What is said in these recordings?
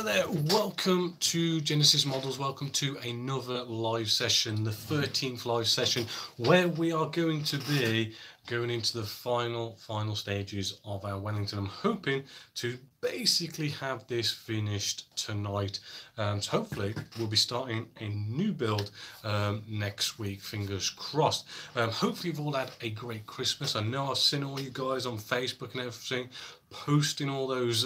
there, welcome to Genessis Models, welcome to another live session, the 13th live session, where we are going to be going into the final stages of our Wellington. I'm hoping to basically have this finished tonight, so hopefully we'll be starting a new build next week, fingers crossed. Hopefully you've all had a great Christmas. I know I've seen all you guys on Facebook and everything posting all those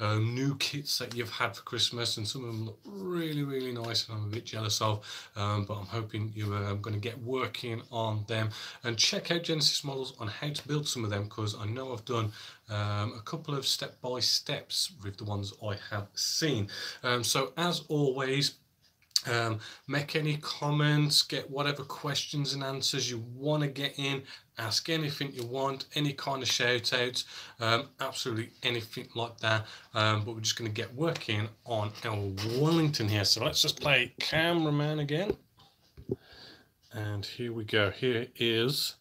new kits that you've had for Christmas, and some of them look really nice and I'm a bit jealous of, but I'm hoping you're going to get working on them and check out Genessis Models on how to build some of them, because I know I've done a couple of step-by-steps with the ones I have seen. So as always, make any comments, get whatever questions and answers you want to get in, ask anything you want, any kind of shout outs, absolutely anything like that. But we're just going to get working on our Wellington here. So let's just play cameraman again, and here we go. Here is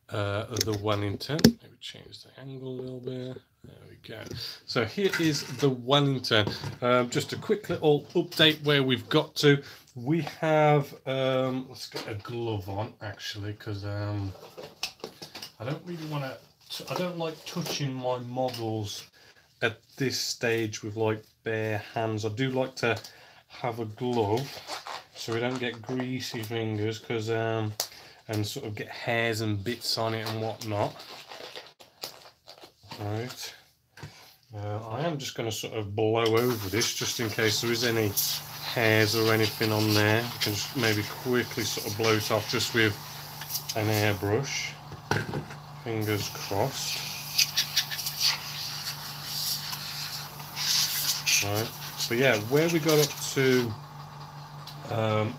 the Wellington. Maybe change the angle a little bit. There we go. So here is the Wellington. Just a quick little update where we've got to. We have, let's get a glove on actually, because I don't really want to, I don't like touching my models at this stage with like bare hands. I do like to have a glove so we don't get greasy fingers, because and sort of get hairs and bits on it and whatnot. Right, I am just going to sort of blow over this just in case there is any hairs or anything on there. You can just maybe quickly sort of blow it off just with an airbrush. Fingers crossed. Right, so yeah, where we got up to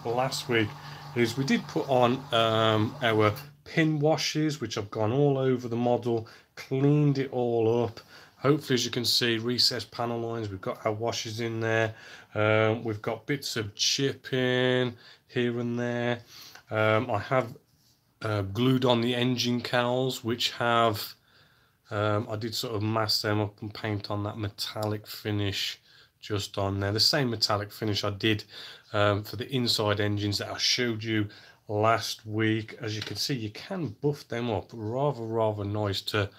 last week is we did put on our pin washes, which I've gone all over the model, cleaned it all up. Hopefully, as you can see, recessed panel lines, we've got our washes in there. We've got bits of chipping here and there. I have glued on the engine cowls, which have I did sort of mask them up and paint on that metallic finish just on there, the same metallic finish I did for the inside engines that I showed you last week. As you can see, you can buff them up rather nice to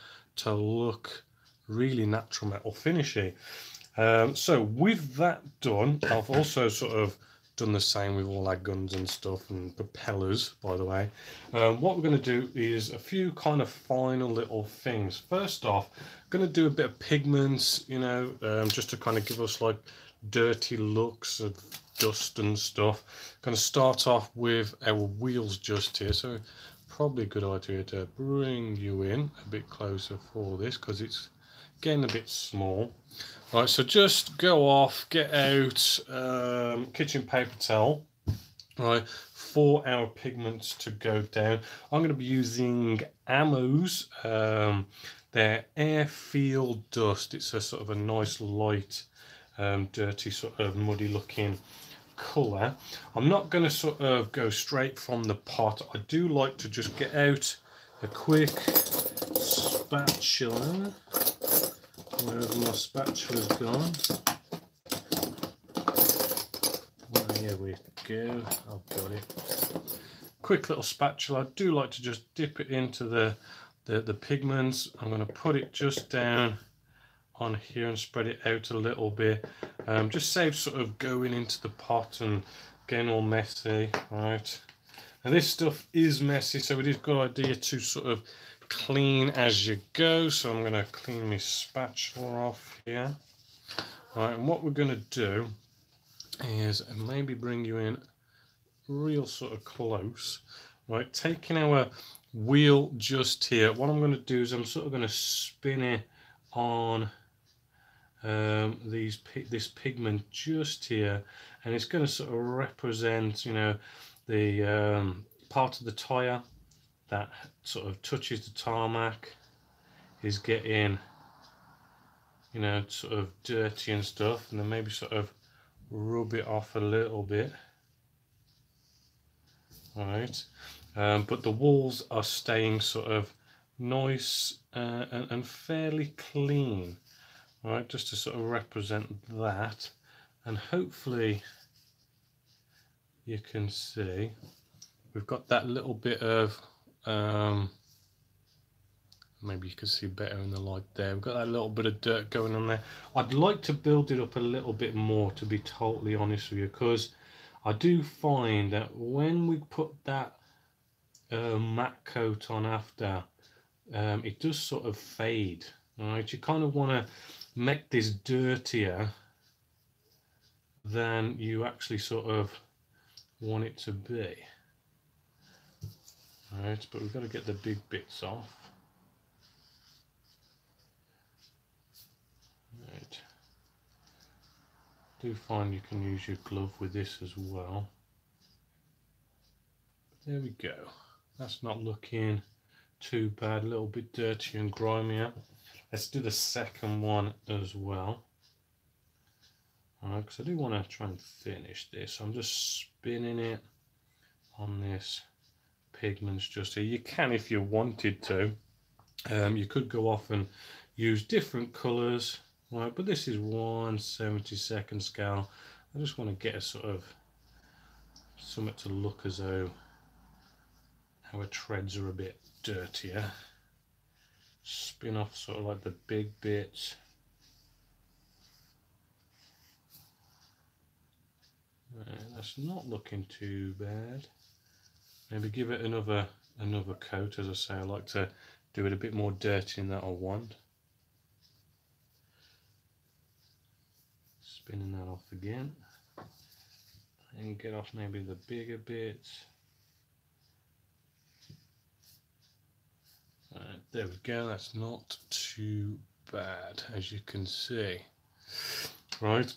look really natural metal finishy. So with that done, I've also sort of done the same with all our guns and stuff and propellers, by the way. What we're going to do is a few kind of final little things. First off, I'm going to do a bit of pigments, you know, just to kind of give us like dirty looks of dust and stuff. Going to start off with our wheels just here, so probably a good idea to bring you in a bit closer for this, because it's getting a bit small. Right, so just go off, get out kitchen paper towel, right, for our pigments to go down. I'm going to be using Ammo's, their Airfield Dust. It's a sort of a nice light, dirty sort of muddy looking colour. I'm not going to sort of go straight from the pot. I do like to just get out a quick spatula. Wherever my spatula's gone. Well, here we go. I've got it. Quick little spatula. I do like to just dip it into the pigments. I'm going to put it just down on here and spread it out a little bit. Just saves sort of going into the pot and getting all messy. Right. And this stuff is messy, so it is a good idea to sort of clean as you go. So I'm going to clean my spatula off here. Right, and what we're going to do is maybe bring you in real sort of close. Right, taking our wheel just here, what I'm going to do is I'm sort of going to spin it on this pigment just here, and it's going to sort of represent, you know, the part of the tire that sort of touches the tarmac is getting, you know, sort of dirty and stuff, and then maybe sort of rub it off a little bit. All right, but the walls are staying sort of nice and fairly clean. All right, just to sort of represent that, and hopefully you can see we've got that little bit of maybe you can see better in the light there. We've got that little bit of dirt going on there. I'd like to build it up a little bit more, to be totally honest with you, because I do find that when we put that matte coat on after, it does sort of fade. All right, you kind of want to make this dirtier than you actually sort of want it to be. All right, but we've got to get the big bits off. Right. Do find you can use your glove with this as well. But there we go. That's not looking too bad. A little bit dirty and grimier. Let's do the second one as well. Alright, because I do want to try and finish this. I'm just spinning it on this pigments just here. You can if you wanted to. You could go off and use different colours. Right, but this is 1/72 scale. I just want to get a sort of something to look as though our treads are a bit dirtier. Spin off sort of like the big bits. Right, that's not looking too bad. Maybe give it another coat. As I say, I like to do it a bit more dirty than that I want. Spinning that off again, and get off maybe the bigger bits. There we go, that's not too bad, as you can see. Right,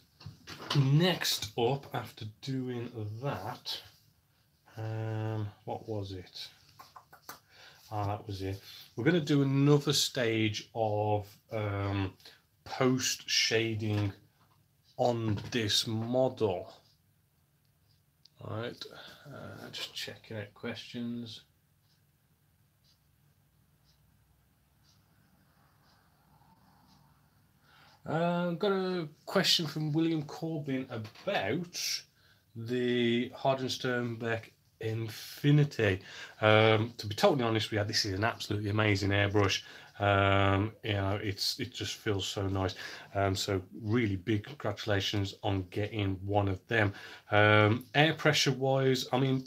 next up, after doing that, what was it? That was it. We're going to do another stage of post shading on this model. All right, just checking out questions. I've got a question from William Corbin about the Hardensternbeck Infinity. To be totally honest with you, this is an absolutely amazing airbrush. You know, it just feels so nice. So really big congratulations on getting one of them. Air pressure wise, I mean,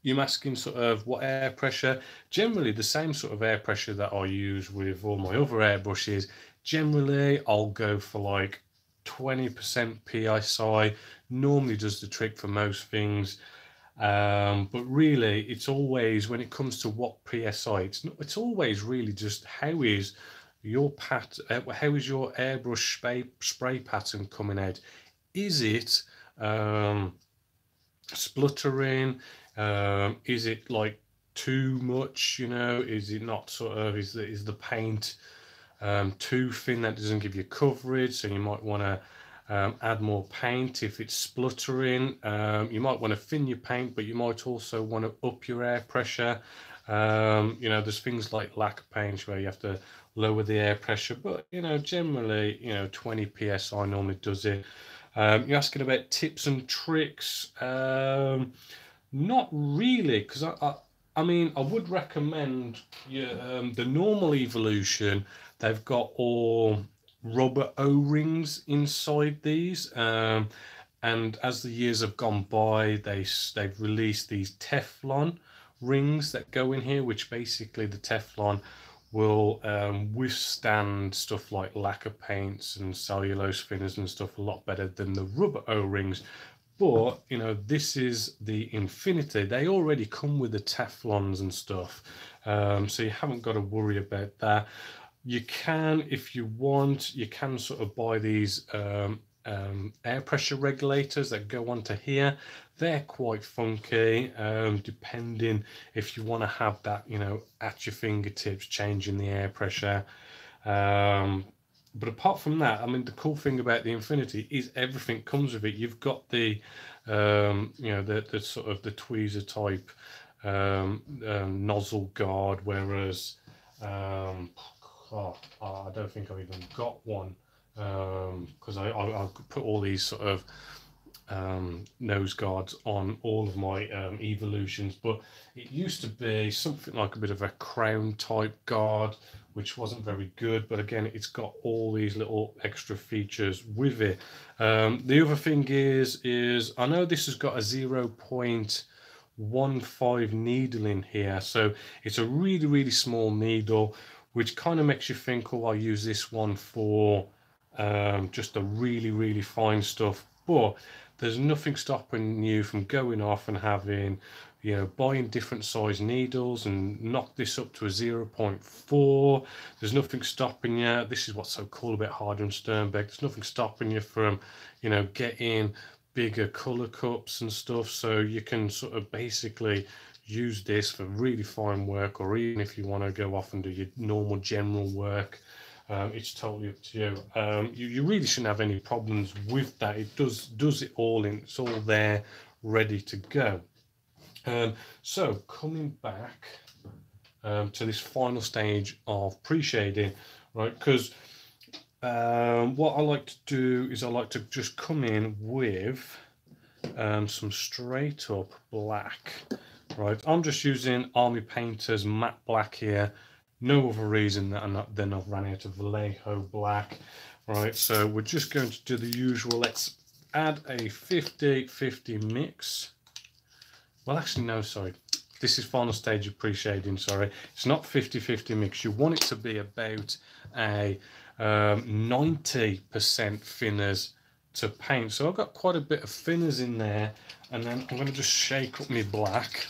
you're asking sort of what air pressure. Generally the same sort of air pressure that I use with all my other airbrushes. Generally I'll go for like 20% PSI. Normally does the trick for most things. But really it's always, when it comes to what PSI, it's always really just how is your airbrush spray pattern coming out. Is it spluttering? Is it like too much, you know? Is it not sort of, is the paint too thin that doesn't give you coverage, so you might want to add more paint? If it's spluttering, you might want to thin your paint, but you might also want to up your air pressure. You know, there's things like lacquer paints where you have to lower the air pressure, but you know, generally, you know, 20 PSI normally does it. You're asking about tips and tricks. Not really, because I mean, I would recommend the normal Evolution. They've got all rubber O-rings inside these, and as the years have gone by, they've released these Teflon rings that go in here, which basically the Teflon will withstand stuff like lacquer paints and cellulose thinners and stuff a lot better than the rubber O-rings. But you know, this is the Infinity. They already come with the Teflons and stuff, so you haven't got to worry about that. You can, if you want, you can sort of buy these air pressure regulators that go onto here. They're quite funky, depending if you want to have that, you know, at your fingertips, changing the air pressure. But apart from that, I mean, the cool thing about the Infinity is everything comes with it. You've got the, you know, the sort of the tweezer type nozzle guard, whereas I don't think I've even got one because I put all these sort of nose guards on all of my evolutions, but it used to be something like a bit of a crown type guard, which wasn't very good, but again, it's got all these little extra features with it. The other thing is I know this has got a 0.15 needle in here, so it's a really small needle, which kind of makes you think, oh, I'll use this one for just the really fine stuff. But there's nothing stopping you from going off and having, you know, buying different size needles and knock this up to a 0.4. There's nothing stopping you. This is what's so cool about Harder and Sternbeck. There's nothing stopping you from, you know, getting bigger color cups and stuff. So you can sort of basically use this for really fine work, or even if you want to go off and do your normal general work. It's totally up to you. You really shouldn't have any problems with that. It does it all in. It's all there, ready to go. So coming back to this final stage of pre-shading, right? Because what I like to do is I like to just come in with some straight up black, right? I'm just using Army Painter's matte black here. No other reason than I've ran out of Vallejo black, right? So we're just going to do the usual. Let's add a 50-50 mix. Well, actually, no, sorry. This is final stage of pre-shading, sorry. It's not 50-50 mix. You want it to be about a 90% thinners to paint. So I've got quite a bit of thinners in there, and then I'm going to just shake up my black.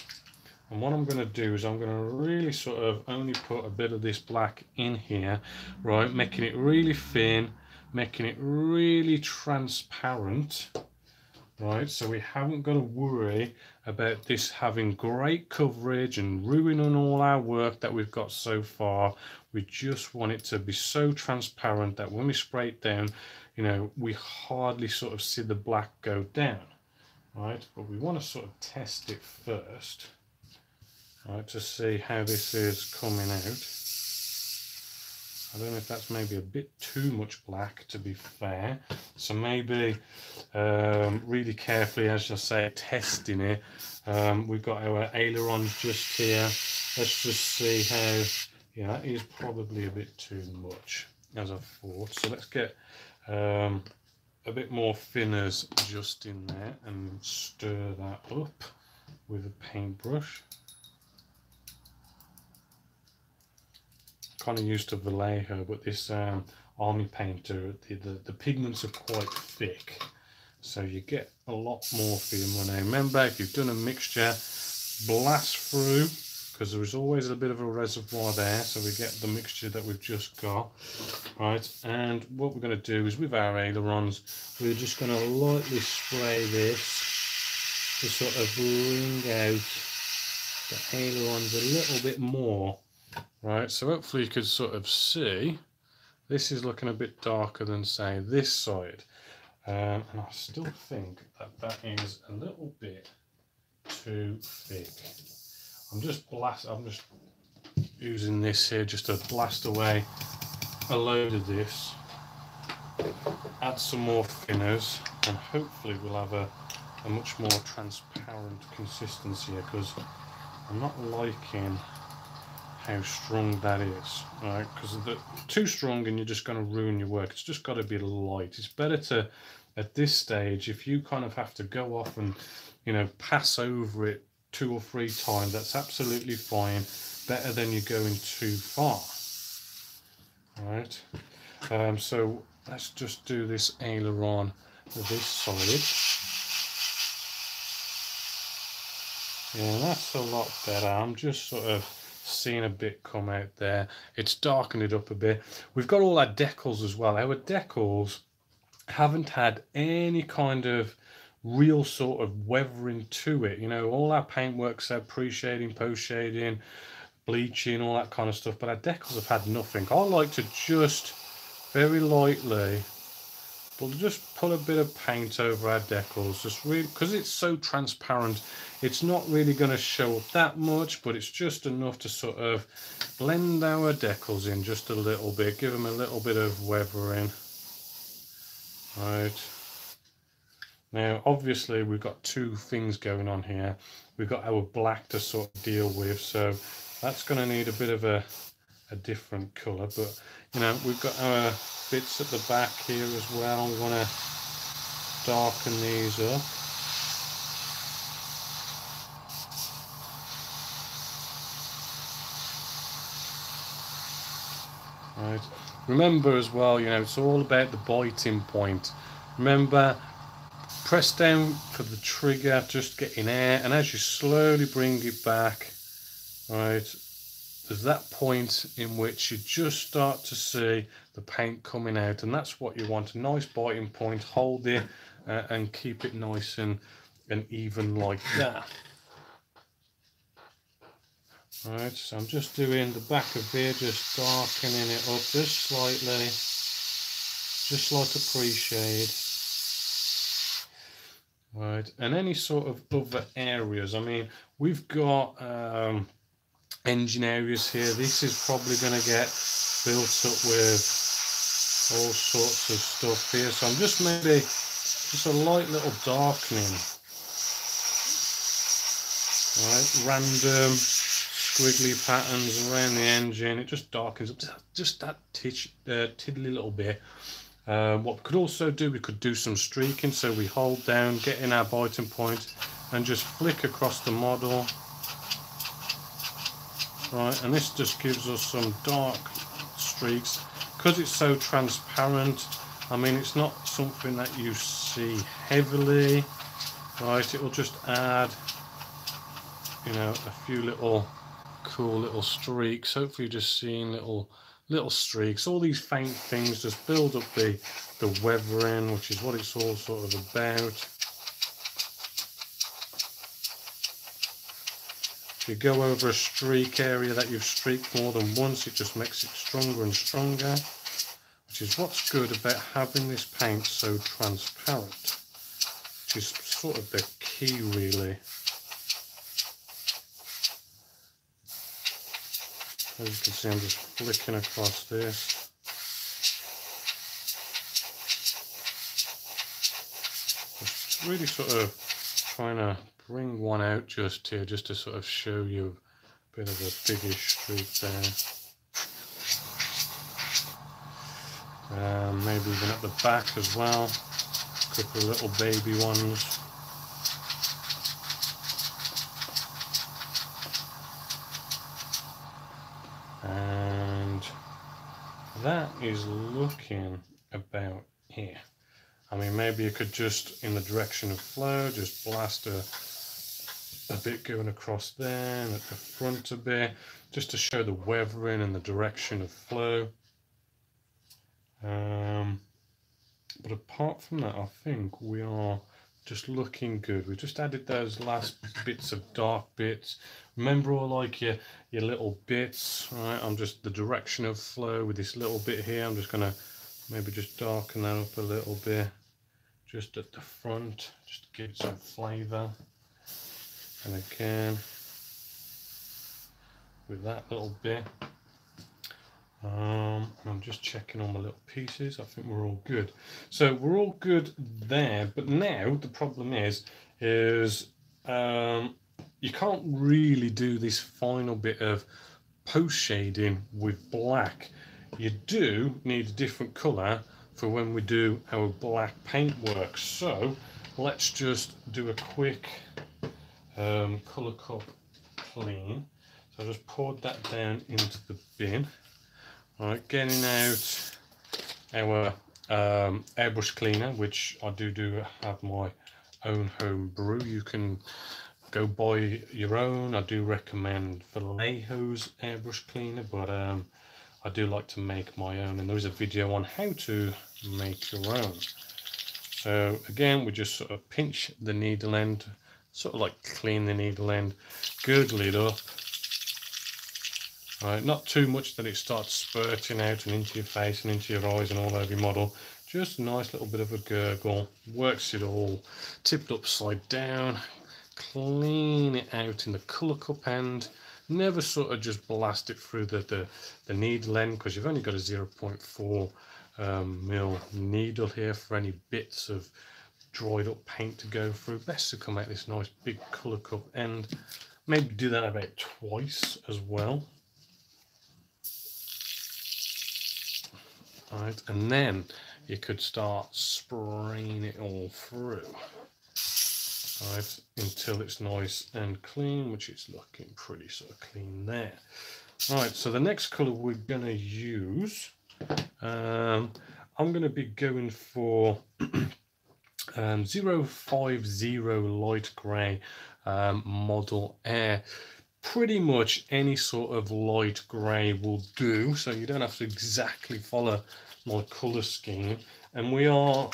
And what I'm going to do is I'm going to really sort of only put a bit of this black in here, right? Making it really thin, making it really transparent, right? So we haven't got to worry about this having great coverage and ruining all our work that we've got so far. We just want it to be so transparent that when we spray it down, you know, we hardly sort of see the black go down, right? But we want to sort of test it first. Right, to see how this is coming out. I don't know if that's maybe a bit too much black, to be fair. So maybe really carefully, as I say, testing it. We've got our ailerons just here. Let's just see how, yeah, that is probably a bit too much, as I thought. So let's get a bit more thinners just in there and stir that up with a paintbrush. Kind of used to Vallejo, but this Army Painter, the pigments are quite thick, so you get a lot more for your money. Remember, if you've done a mixture, blast through, because there is always a bit of a reservoir there, so we get the mixture that we've just got, right? And what we're going to do is with our ailerons, we're just going to lightly spray this to sort of bring out the ailerons a little bit more. Right, so hopefully you could sort of see this is looking a bit darker than, say, this side, and I still think that that is a little bit too thick. I'm just using this here just to blast away a load of this, add some more thinners, and hopefully we'll have a much more transparent consistency here, because I'm not liking how strong that is, right? Because too strong and you're just going to ruin your work. It's just got to be light. It's better to, at this stage, if you kind of have to go off and, you know, pass over it 2 or 3 times, that's absolutely fine. Better than you going too far. All right. So let's just do this aileron with this side. Yeah, that's a lot better. I'm just sort of seeing a bit come out there. It's darkened it up a bit. We've got all our decals as well. Our decals haven't had any kind of real sort of weathering to it. You know, all our paintwork's had pre-shading, post-shading, bleaching, all that kind of stuff, but our decals have had nothing. I like to just very lightly, we'll just put a bit of paint over our decals, just really, because it's so transparent, it's not really going to show up that much, but it's just enough to sort of blend our decals in just a little bit, give them a little bit of weathering. Right. Now, obviously, we've got two things going on here. We've got our black to sort of deal with, so that's going to need a bit of a different colour. But, you know, we've got our bits at the back here as well. We want to darken these up. Right. Remember as well, you know, it's all about the biting point. Remember, press down for the trigger, just getting air, and as you slowly bring it back, right, there's that point in which you just start to see the paint coming out, and that's what you want, a nice biting point. Hold it and keep it nice and even like that. Right, so I'm just doing the back of here, just darkening it up just slightly, just like a pre-shade. Right, and any sort of other areas, I mean, we've got engine areas here. This is probably going to get built up with all sorts of stuff here, so I'm just maybe just a light little darkening. Right, random squiggly patterns around the engine. It just darkens up just that tiddly little bit. What we could also do, we could do some streaking, so we hold down, get in our biting point and just flick across the model. Right, and this just gives us some dark streaks. Because it's so transparent, I mean, it's not something that you see heavily. Right, it will just add, you know, a few little cool little streaks. Hopefully you're just seeing little streaks. All these faint things just build up the weathering, which is what it's all sort of about. If you go over a streak area that you've streaked more than once, it just makes it stronger and stronger, which is what's good about having this paint so transparent, which is sort of the key really. As you can see, I'm just flicking across this. Just really sort of trying to bring one out just here, just to sort of show you a bit of a biggish streak there. Maybe even at the back as well, a couple of little baby ones. And that is looking about here. I mean, maybe you could just, in the direction of flow, just blast a bit going across there and at the front a bit, just to show the weathering and the direction of flow. But apart from that, I think we are just looking good. We just added those last bits of dark bits. Remember all like your little bits, right? I'm just the direction of flow with this little bit here. I'm just gonna maybe just darken that up a little bit, just at the front, just to give it some flavour. And again, with that little bit. I'm just checking on my little pieces. I think we're all good. So we're all good there, but now the problem is you can't really do this final bit of post shading with black. You do need a different colour for when we do our black paintwork. So let's just do a quick colour cup clean. So I just poured that down into the bin. Right, getting out our airbrush cleaner, which I do have my own home brew. You can go buy your own. I do recommend Vallejo's airbrush cleaner, but I do like to make my own, and there is a video on how to make your own. So again, we just sort of pinch the needle end, sort of like clean the needle end, girdle it up. Right, not too much that it starts spurting out and into your face and into your eyes and all over your model. Just a nice little bit of a gurgle. Works it all. Tip it upside down. Clean it out in the colour cup end. Never sort of just blast it through the needle end, because you've only got a 0.4 mil needle here for any bits of dried up paint to go through. Best to come out this nice big colour cup end. Maybe do that about twice as well. Right, and then you could start spraying it all through. Right, until it's nice and clean, which it's looking pretty sort of clean there. Right, so the next colour we're going to use, I'm going to be going for 050 light grey model air. Pretty much any sort of light grey will do, so you don't have to exactly follow my colour scheme. And we are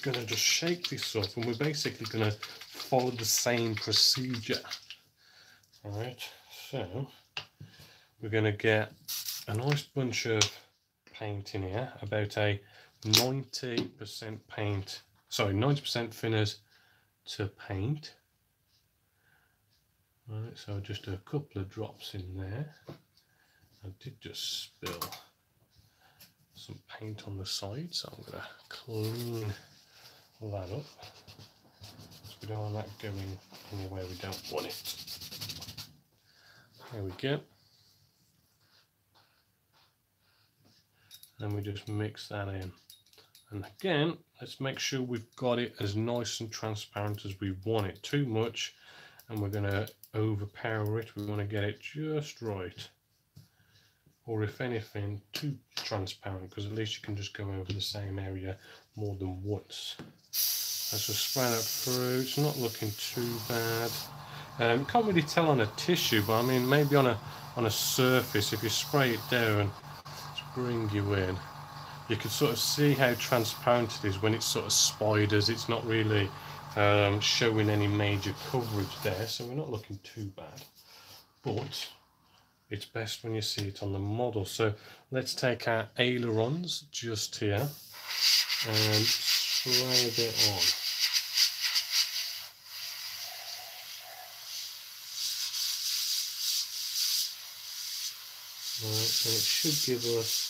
going to just shake this up, and we're basically going to follow the same procedure. All right, so we're going to get a nice bunch of paint in here, about a 90% paint, sorry, 90% thinners to paint. Right, so just a couple of drops in there. I did just spill some paint on the side, so I'm going to clean that up. So we don't want that going anywhere we don't want it. There we go. Then we just mix that in. And again, let's make sure we've got it as nice and transparent as we want it. Too much, and we're going to overpower it. We want to get it just right, or if anything, too transparent, because at least you can just go over the same area more than once. Let's just spray that through. It's not looking too bad. Can't really tell on a tissue, but I mean maybe on a surface, if you spray it down to bring you in, you can sort of see how transparent it is when it's sort of spiders. It's not really showing any major coverage there, so we're not looking too bad, but it's best when you see it on the model. So let's take our ailerons just here and spray a bit on. Right, and it should give us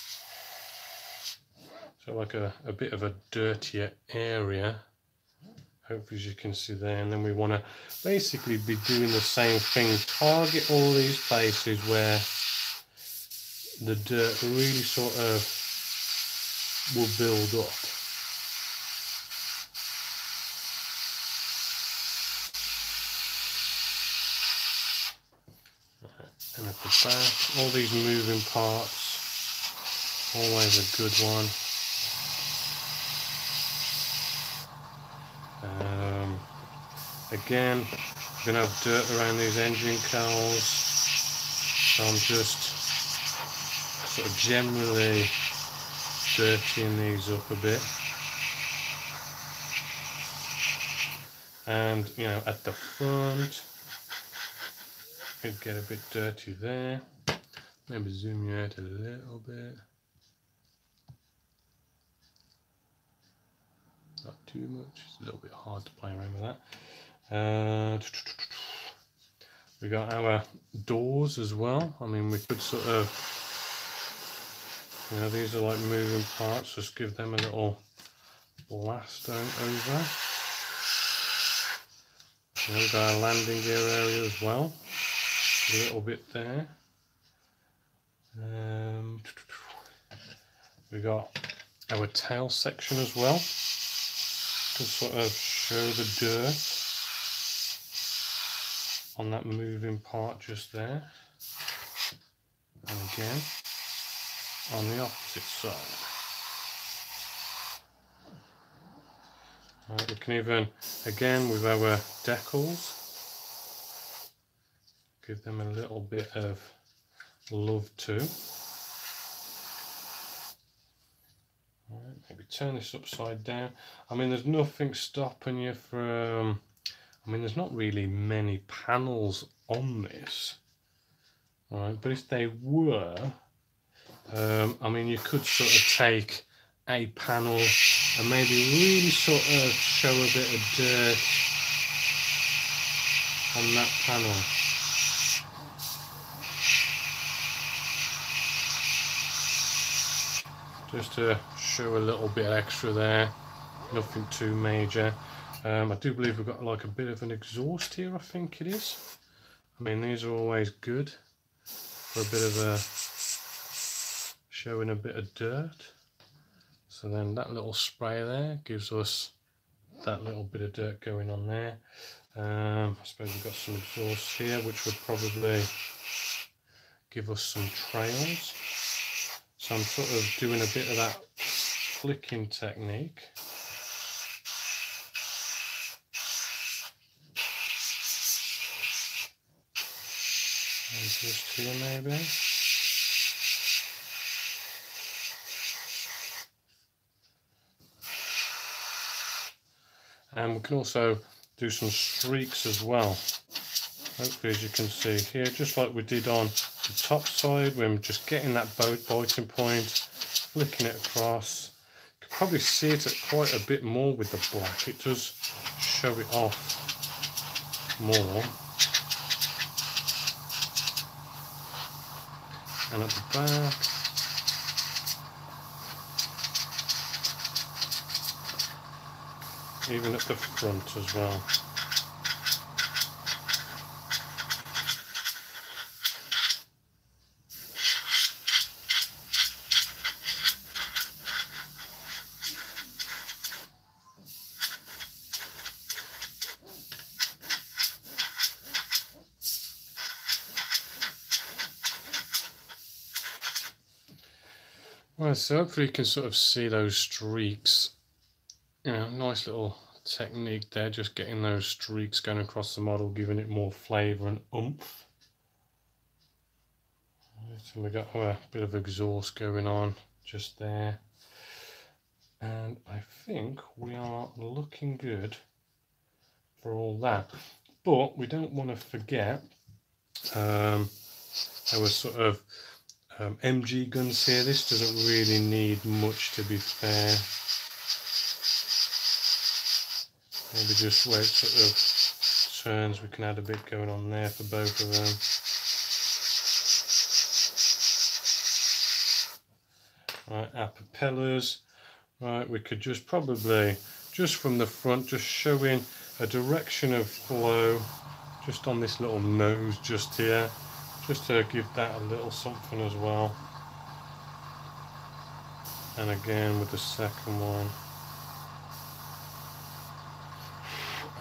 so like a bit of a dirtier area, hopefully, as you can see there. And then we want to basically be doing the same thing, target all these places where the dirt really sort of will build up. And at the back, all these moving parts, always a good one. Again, we're going to have dirt around these engine cowls, so I'm just sort of generally dirtying these up a bit. And you know, at the front, could get a bit dirty there. Maybe zoom you out a little bit. Not too much, it's a little bit hard to play around with that. We got our doors as well. I mean, we could sort of, you know, these are like moving parts, just give them a little blast over. You know, we've got our landing gear area as well, a little bit there. We got our tail section as well, to sort of show the dirt on that moving part just there, and again on the opposite side. Right, we can even, again with our decals, give them a little bit of love too. Right, maybe turn this upside down. I mean, there's nothing stopping you from, I mean, there's not really many panels on this, all right, but if they were, I mean, you could sort of take a panel and maybe really sort of show a bit of dirt on that panel. Just to show a little bit extra there, nothing too major. I do believe we've got like a bit of an exhaust here, I think it is. I mean, these are always good for a bit of a showing a bit of dirt. So then that little spray there gives us that little bit of dirt going on there. I suppose we've got some exhaust here, which would probably give us some trails. So I'm sort of doing a bit of that flicking technique. And just here maybe. And we can also do some streaks as well. Hopefully, as you can see here, just like we did on the top side, when we're just getting that biting point, flicking it across. You can probably see it at quite a bit more with the black. It does show it off more. And at the back. Even at the front as well. Well, so hopefully you can sort of see those streaks. You know, nice little technique there, just getting those streaks going across the model, giving it more flavour and oomph. So we got a bit of exhaust going on just there, and I think we are looking good for all that. But we don't want to forget our sort of MG guns here. This doesn't really need much, to be fair. Maybe just where it sort of turns, we can add a bit going on there for both of them. Right, our propellers. Right, we could just probably, just from the front, just showing a direction of flow, just on this little nose just here, just to give that a little something as well. And again with the second one.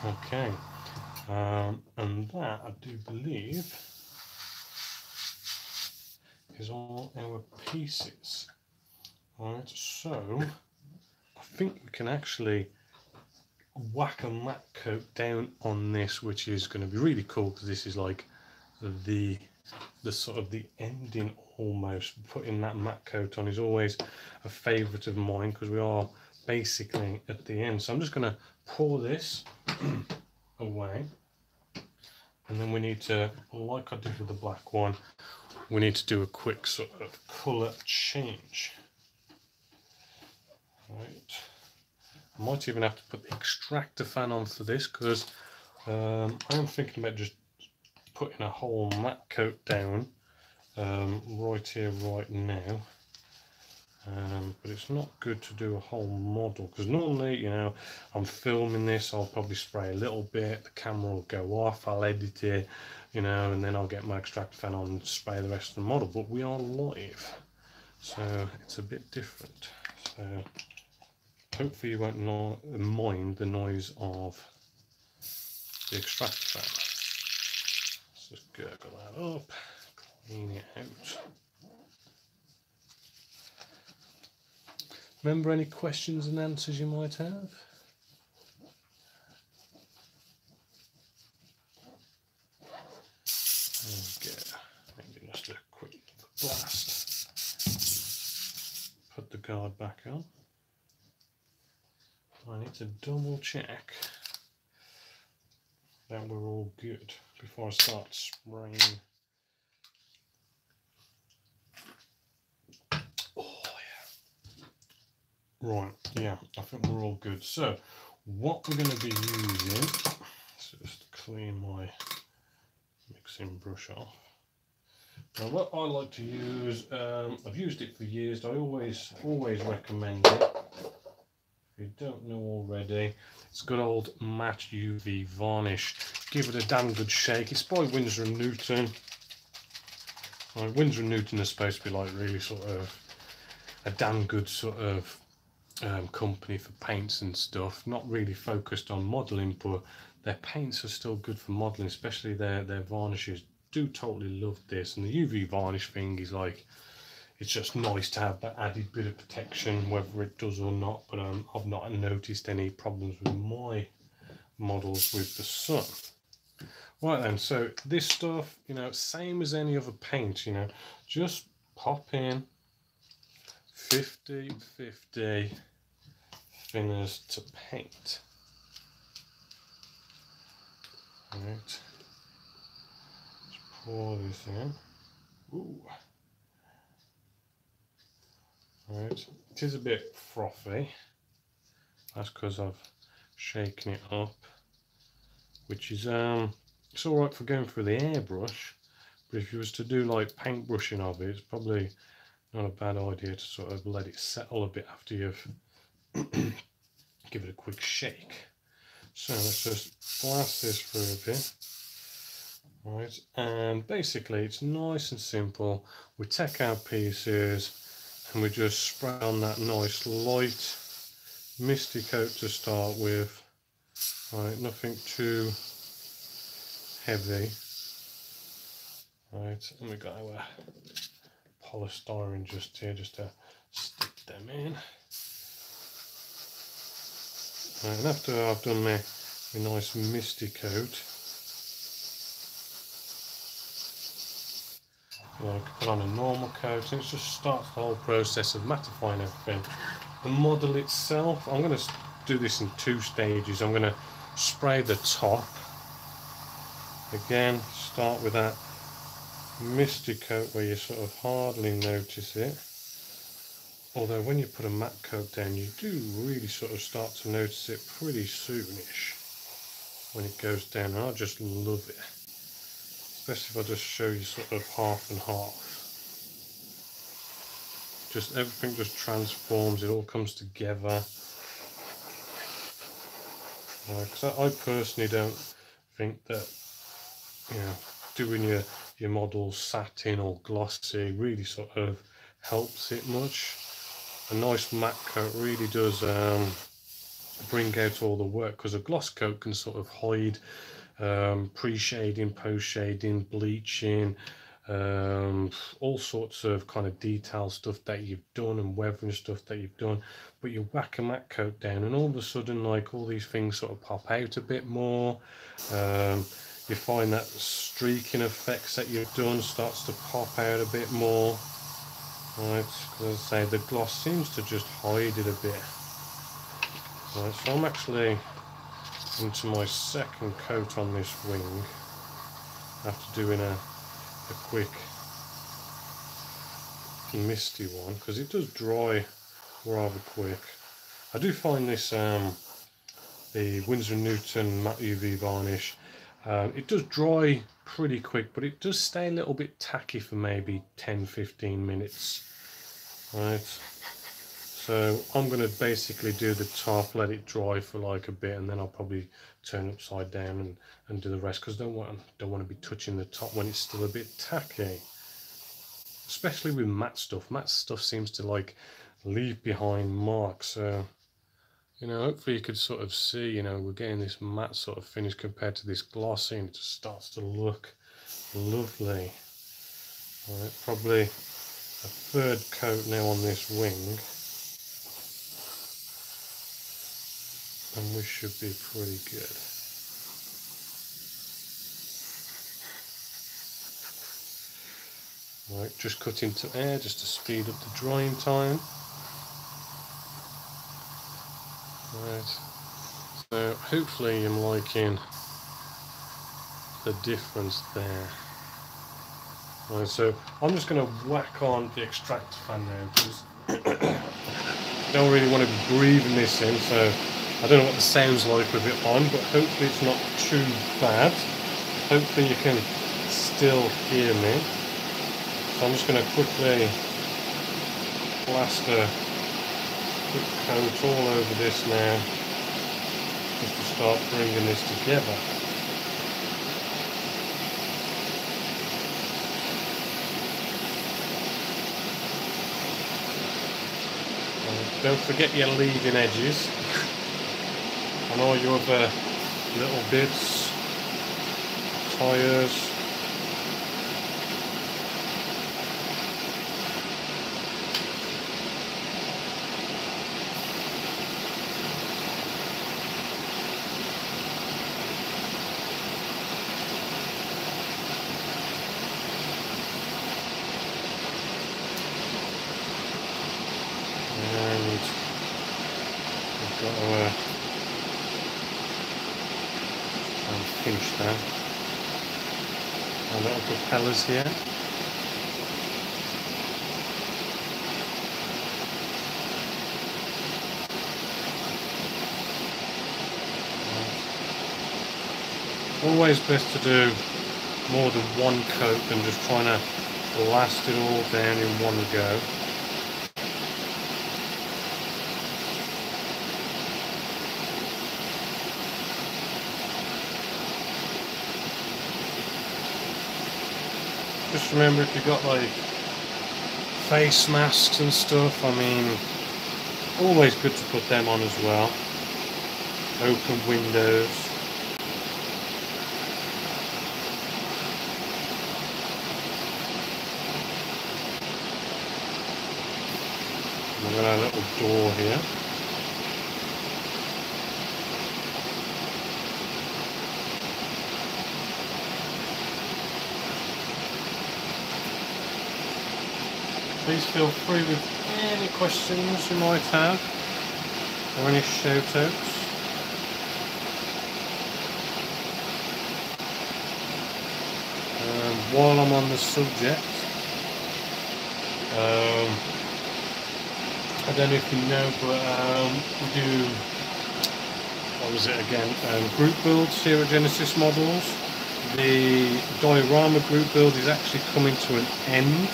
Okay, and that I do believe is all our pieces. Right, so I think we can actually whack a matte coat down on this, which is going to be really cool, because this is like the sort of the ending almost. Putting that matte coat on is always a favourite of mine, because we are basically at the end. So I'm just going to pour this away, and then we need to, like I did with the black one, we need to do a quick sort of colour change. Right, I might even have to put the extractor fan on for this, because I am thinking about just putting a whole matte coat down right here right now. But it's not good to do a whole model, because normally, you know, I'm filming this, I'll probably spray a little bit, the camera will go off, I'll edit it, you know, and then I'll get my extractor fan on and spray the rest of the model. But we are live, so it's a bit different. So hopefully you won't mind the noise of the extractor fan. Let's just gurgle that up, clean it out. Remember any questions and answers you might have? Okay, maybe just a quick blast. Put the guard back on. I need to double check that we're all good before I start spraying. Right, yeah, I think we're all good. So what we're going to be using, let's just clean my mixing brush off. Now what I like to use, I've used it for years, I always recommend it. If you don't know already, it's good old matte UV varnish. Give it a damn good shake. It's by Winsor & Newton. Winsor & Newton is supposed to be like really sort of a damn good sort of company for paints and stuff. Not really focused on modelling, but their paints are still good for modelling, especially their varnishes. Do totally love this, and the UV varnish thing is like, it's just nice to have that added bit of protection, whether it does or not. But I've not noticed any problems with my models with the sun. Right then, so this stuff, you know, same as any other paint, you know, just pop in 50-50 thinners to paint. Right. Pour this in. Ooh. Right, it is a bit frothy. That's because I've shaken it up, which is it's all right for going through the airbrush, but if you was to do like paint brushing of it, it's probably not a bad idea to sort of let it settle a bit after you've give it a quick shake. So let's just blast this through a bit. Right, and basically it's nice and simple. We take our pieces and we just spray on that nice light misty coat to start with. Right, nothing too heavy. Right, and we got our polystyrene just here, just to stick them in. Right, and after I've done my nice misty coat, I can put on a normal coat, and it just starts the whole process of mattifying everything. The model itself, I'm going to do this in 2 stages. I'm going to spray the top. Again, start with that misty coat where you sort of hardly notice it. Although when you put a matte coat down, you do really sort of start to notice it pretty soonish when it goes down, and I just love it. Especially if I just show you sort of half and half. Just everything just transforms, it all comes together. Because I personally don't think that, you know, doing your models satin or glossy really sort of helps it much. A nice matte coat really does bring out all the work, because a gloss coat can sort of hide pre-shading, post-shading, bleaching, all sorts of kind of detail stuff that you've done and weathering stuff that you've done. But you whack a matte coat down and all of a sudden, like, all these things sort of pop out a bit more. You find that streaking effects that you've done starts to pop out a bit more. Right, because as I say, the gloss seems to just hide it a bit. Right, so I'm actually into my second coat on this wing after doing a quick misty one, because it does dry rather quick. I do find this the Winsor & Newton matte UV varnish, it does dry pretty quick, but it does stay a little bit tacky for maybe 10-15 minutes. Right, so I'm going to basically do the top, let it dry for like a bit, and then I'll probably turn it upside down and do the rest, because I don't want to be touching the top when it's still a bit tacky. Especially with matte stuff. Matte stuff seems to like leave behind marks. So, you know, hopefully you could sort of see, you know, we're getting this matte sort of finish compared to this glossy, and it just starts to look lovely. All right, probably a 3rd coat now on this wing, and we should be pretty good. Right, just cut into air just to speed up the drying time. Right, so hopefully I'm liking the difference there. Right, so I'm just going to whack on the extractor fan now, because I don't really want to be breathing this in, so I don't know what the sound's like with it on, but hopefully it's not too bad. Hopefully you can still hear me. So I'm just going to quickly plaster a quick coat all over this now, just to start bringing this together. And don't forget your leading edges and all your other little bits, tyres. Pinch there. Our little propellers here. Always best to do more than one coat than just trying to blast it all down in one go. Just remember, if you've got like face masks and stuff, I mean, always good to put them on as well. Open windows. We've got our little door here. Please feel free with any questions you might have, or any shout-outs. While I'm on the subject, I don't know if you know, but we do, what was it again, group builds here at Genessis Models. The diorama group build is actually coming to an end.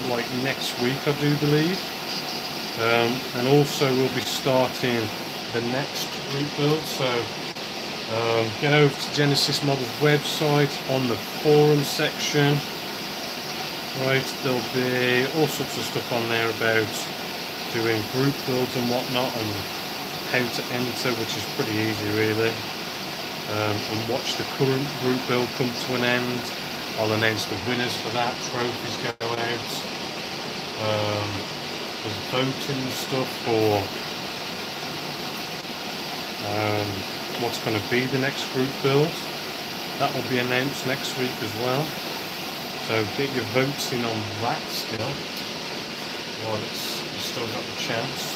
Like next week, I do believe, and also we'll be starting the next group build. So get over to Genessis Models website, on the forum section. Right, there'll be all sorts of stuff on there about doing group builds and whatnot, and how to enter, which is pretty easy really. And watch the current group build come to an end. I'll announce the winners for that, trophies go out, there's voting stuff for what's going to be the next group build. That will be announced next week as well, so get your votes in on that still, while you've still got the chance.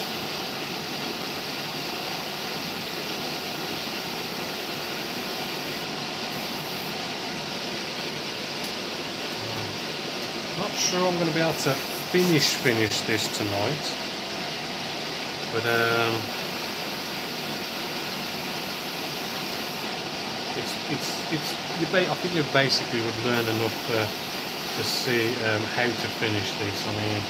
Not sure I'm going to be able to finish this tonight, but I think you basically would learn enough to see how to finish this. I mean,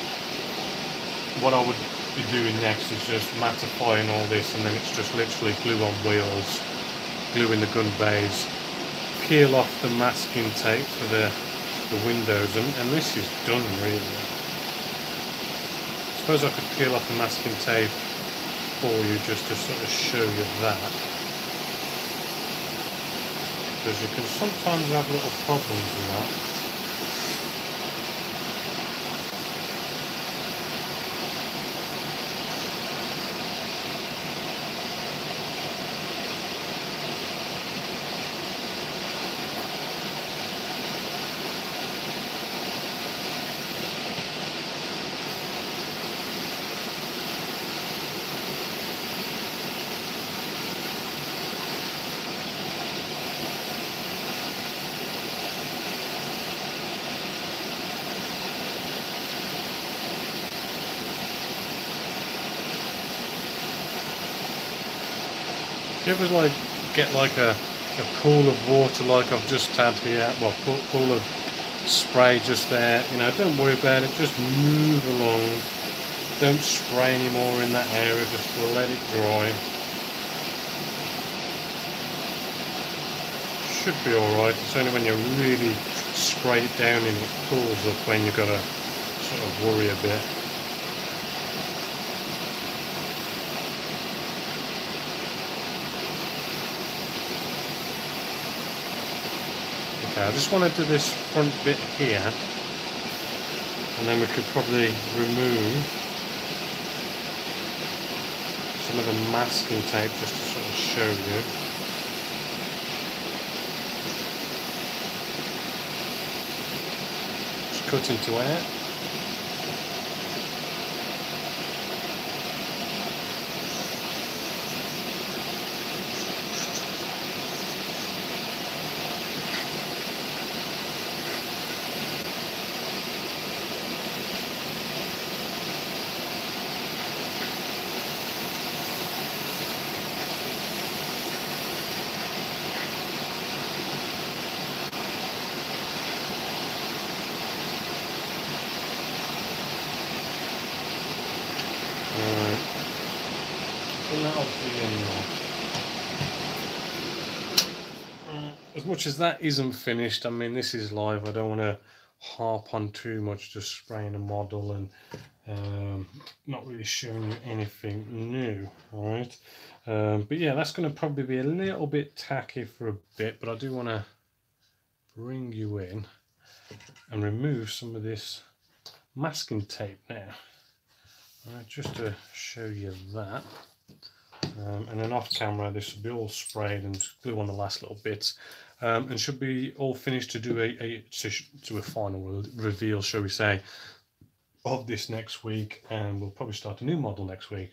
what I would be doing next is just mattifying all this, and then it's just literally glue on wheels, glue in the gun bays, peel off the masking tape for the windows, and this is done really. I suppose I could peel off the masking tape for you just to sort of show you that, because you can sometimes have little problems with that. Do you ever like get like a pool of water like I've just had here? Well, pool of spray just there, you know, don't worry about it, just move along, don't spray anymore in that area, just let it dry. Should be alright. It's only when you really spray it down and it pulls up when you've got to sort of worry a bit. Okay, I just want to do this front bit here, and then we could probably remove some of the masking tape just to sort of show you. Just cut into air. As much as that isn't finished, I mean, this is live, I don't want to harp on too much, just spraying a model and not really showing you anything new. Alright, but yeah, that's going to probably be a little bit tacky for a bit, but I do want to bring you in and remove some of this masking tape now. Alright, just to show you that. And then off camera this will be all sprayed and glue on the last little bits, and should be all finished to do a final reveal, shall we say, of this next week, and we'll probably start a new model next week.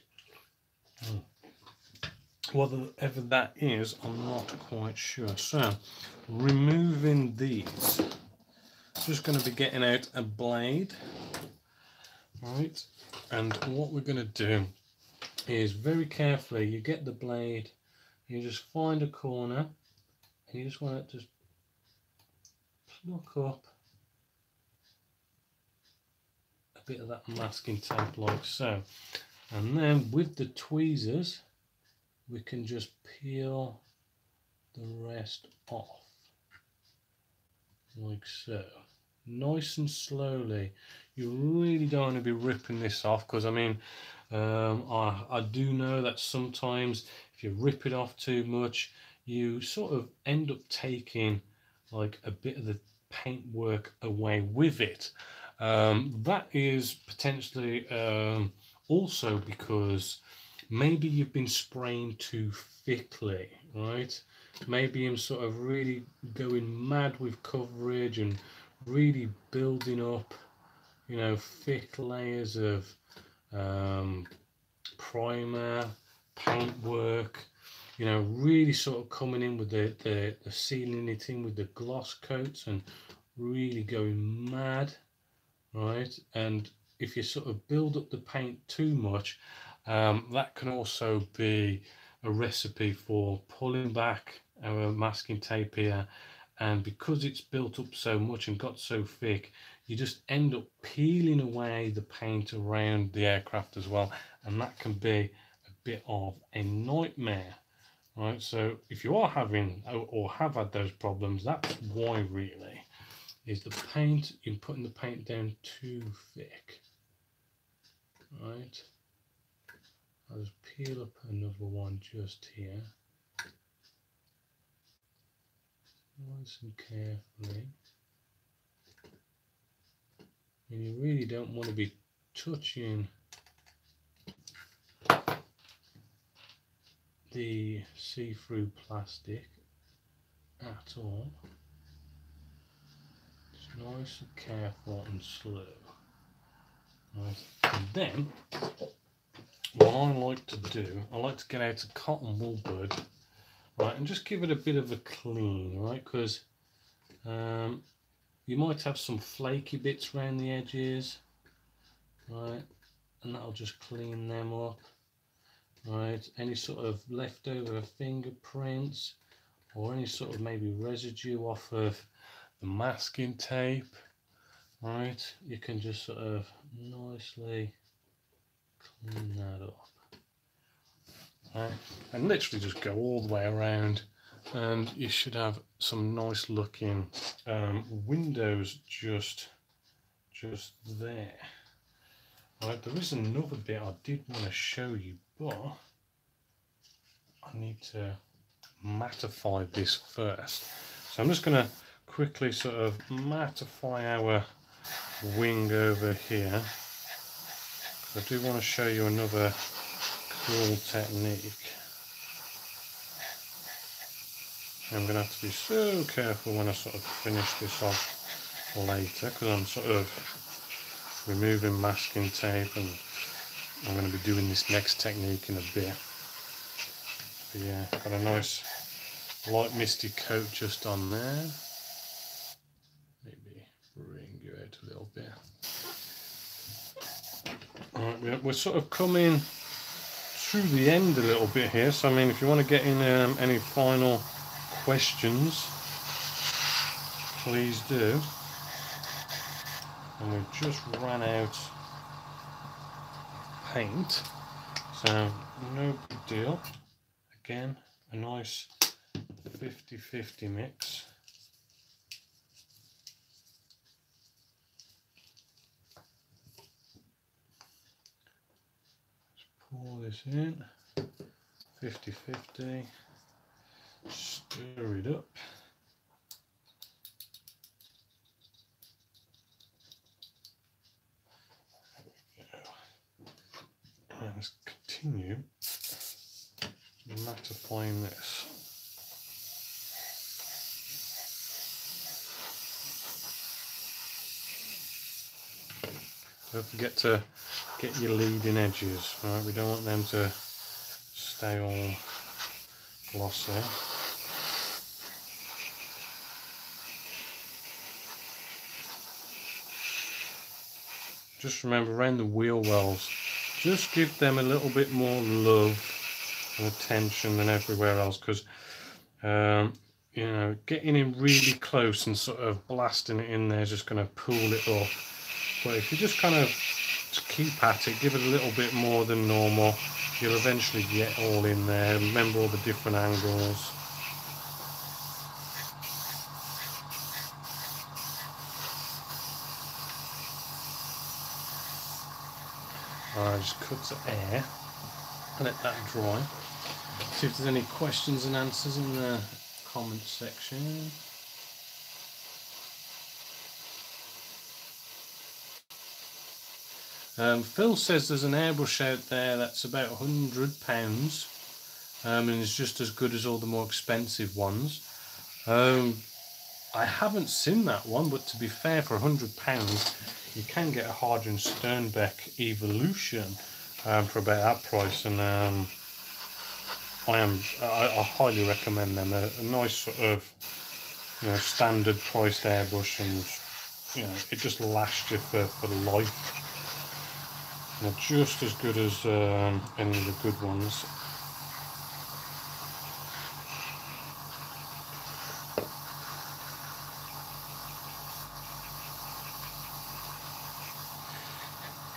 Whatever that is, I'm not quite sure. So removing these, just going to be getting out a blade, right, and what we're going to do is very carefully you get the blade, you just find a corner and you just want to just pluck up a bit of that masking tape like so, and then with the tweezers we can just peel the rest off like so, nice and slowly. You really don't want to be ripping this off, because I mean, I do know that sometimes if you rip it off too much, you sort of end up taking like a bit of the paintwork away with it. That is potentially also because maybe you've been spraying too thickly, right? Maybe I'm sort of really going mad with coverage and really building up, you know, thick layers of primer, paintwork, you know, really sort of coming in with the sealing it in with the gloss coats and really going mad, right? And if you sort of build up the paint too much, that can also be a recipe for pulling back our masking tape here, and because it's built up so much and got so thick, you just end up peeling away the paint around the aircraft as well, and that can be a bit of a nightmare, right? So if you are having or have had those problems, that's why really, is the paint, you're putting the paint down too thick, right? I'll just peel up another one just here, nice and carefully. And you really don't want to be touching the see-through plastic at all. Just nice and careful and slow. Right. And then what I like to do, I like to get out a cotton wool bud, right, and just give it a bit of a clean, right, because you might have some flaky bits around the edges, right, and that'll just clean them up, right. Any sort of leftover fingerprints or any sort of maybe residue off of the masking tape. Right, you can just sort of nicely clean that up. Right, and literally just go all the way around, and you should have some nice looking windows just there. Right, there is another bit I did want to show you, but I need to mattify this first. So I'm just going to quickly sort of mattify our wing over here. I do want to show you another cool technique. I'm going to have to be so careful when I sort of finish this off later, because I'm sort of removing masking tape, and I'm going to be doing this next technique in a bit. But yeah, got a nice light misty coat just on there. Maybe bring you out a little bit. Alright, we're sort of coming through the end a little bit here, so I mean, if you want to get in any final questions, please do. And we've just ran out of paint, so no big deal. Again, a nice 50-50 mix. Pour this in, 50-50, stir it up. There we go. And let's continue mattifying this. Don't forget to get your leading edges, right? We don't want them to stay all glossy. Just remember, around the wheel wells, just give them a little bit more love and attention than everywhere else, because you know, getting in really close and sort of blasting it in there is just going to pull it up. But if you just kind of keep at it, give it a little bit more than normal, you'll eventually get all in there. Remember all the different angles. Alright, just cut to air, let that dry. See if there's any questions and answers in the comment section. Phil says there's an airbrush out there that's about £100 and is just as good as all the more expensive ones. I haven't seen that one, but to be fair, for £100 you can get a Harder & Sternbeck Evolution for about that price, and I highly recommend them. A nice sort of, you know, standard priced airbrush, and you know, it just lasts you for life. They're just as good as any of the good ones.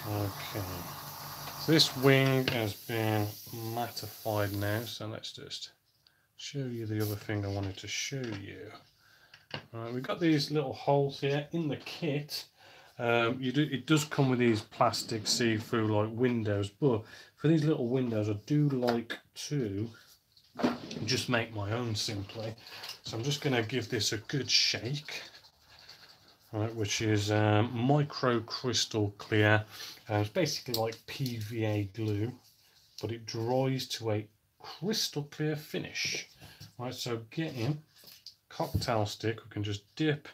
Okay, so this wing has been mattified now, so let's just show you the other thing I wanted to show you. We've got these little holes here in the kit. It does come with these plastic see-through like windows, but for these little windows I do like to just make my own simply. So I'm just going to give this a good shake, right, which is micro crystal clear. It's basically like PVA glue, but it dries to a crystal clear finish. Right, so getting cocktail stick, we can just dip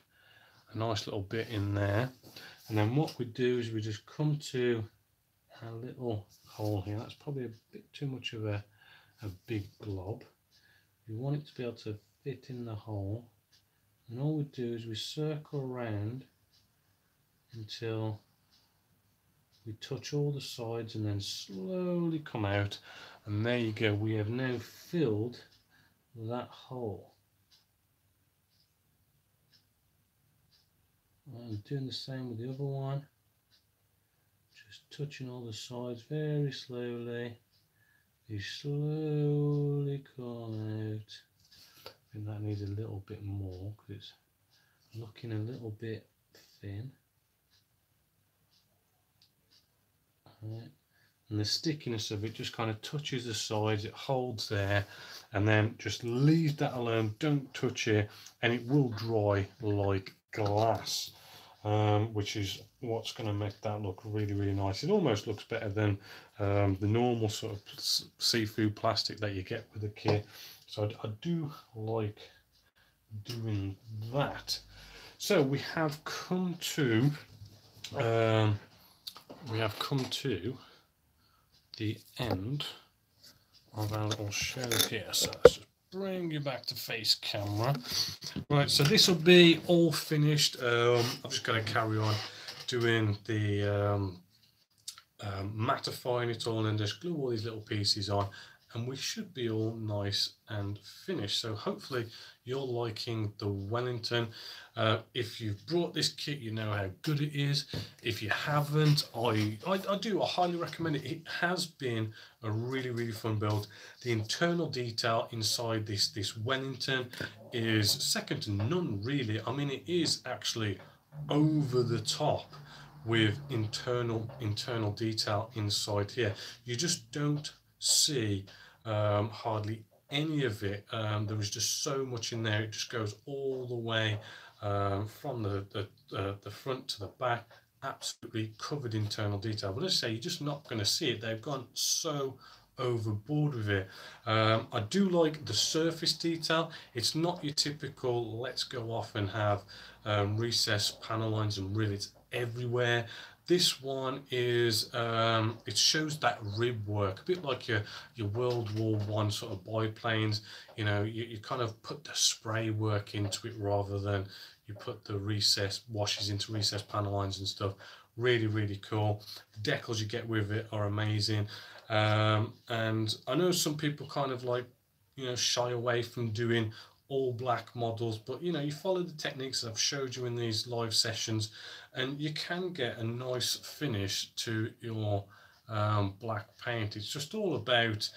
a nice little bit in there. And then what we do is we just come to a little hole here. That's probably a bit too much of a big blob. We want it to be able to fit in the hole. And all we do is we circle around until we touch all the sides and then slowly come out. And there you go. We have now filled that hole. I'm doing the same with the other one, just touching all the sides very slowly. You slowly call out. I think that needs a little bit more because it's looking a little bit thin. Right. And the stickiness of it just kind of touches the sides, it holds there, and then just leave that alone, don't touch it, and it will dry like glass, which is what's going to make that look really, really nice. It almost looks better than the normal sort of seafood plastic that you get with the kit. So I do like doing that. So we have come to the end of our little show here. So let's just bring you back to face camera. Right, so this will be all finished. I've just got to carry on doing the mattifying it all and just glue all these little pieces on, and we should be all nice and finished. So hopefully you're liking the Wellington. If you've brought this kit, you know how good it is. If you haven't, I highly recommend it. It has been a really, really fun build. The internal detail inside this Wellington is second to none, really. I mean, it is actually over the top with internal detail inside here. You just don't see hardly any of it. There is just so much in there. It just goes all the way from the front to the back, absolutely covered internal detail. But as I say, you're just not going to see it. They've gone so overboard with it. I do like the surface detail. It's not your typical let's go off and have recessed panel lines and rivets everywhere. This one is it shows that rib work, a bit like your World War I sort of biplanes. You know, you kind of put the spray work into it rather than you put the recessed washes into recessed panel lines and stuff. Really, really cool. The decals you get with it are amazing. And I know some people kind of like, you know, shy away from doing all black models, but you know, you follow the techniques that I've showed you in these live sessions and you can get a nice finish to your black paint. It's just all about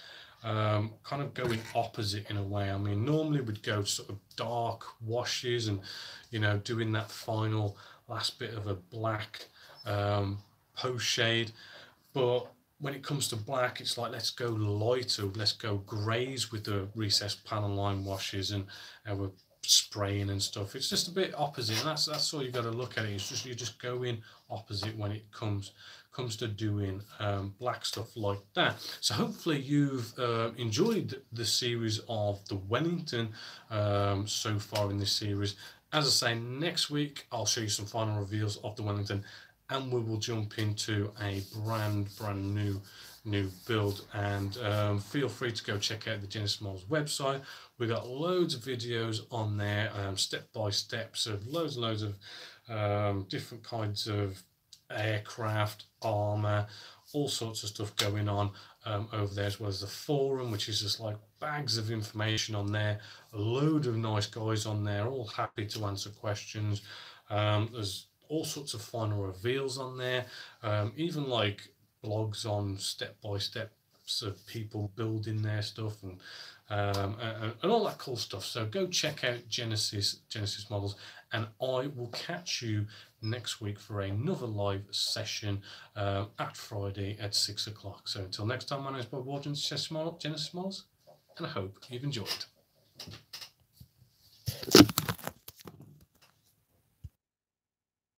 kind of going opposite in a way. I mean, normally we'd go sort of dark washes and, you know, doing that final last bit of a black post shade, but when it comes to black, it's like, let's go lighter, let's go greys with the recessed panel line washes and our spraying and stuff. It's just a bit opposite, and that's all you got to look at it. It's just, you just go in opposite when it comes to doing black stuff like that. So hopefully you've enjoyed the series of the Wellington so far in this series. As I say, next week I'll show you some final reveals of the Wellington, and we will jump into a brand new build. And feel free to go check out the Genessis Models website. We've got loads of videos on there, step by steps of loads and loads of different kinds of aircraft, armor, all sorts of stuff going on over there, as well as the forum, which is just like bags of information on there. A load of nice guys on there, all happy to answer questions. There's all sorts of final reveals on there, even like blogs on step-by-steps of people building their stuff and all that cool stuff. So go check out Genessis Models, and I will catch you next week for another live session at Friday at 6 o'clock. So until next time, my name is Bob Waldron, Genessis Models, and I hope you've enjoyed.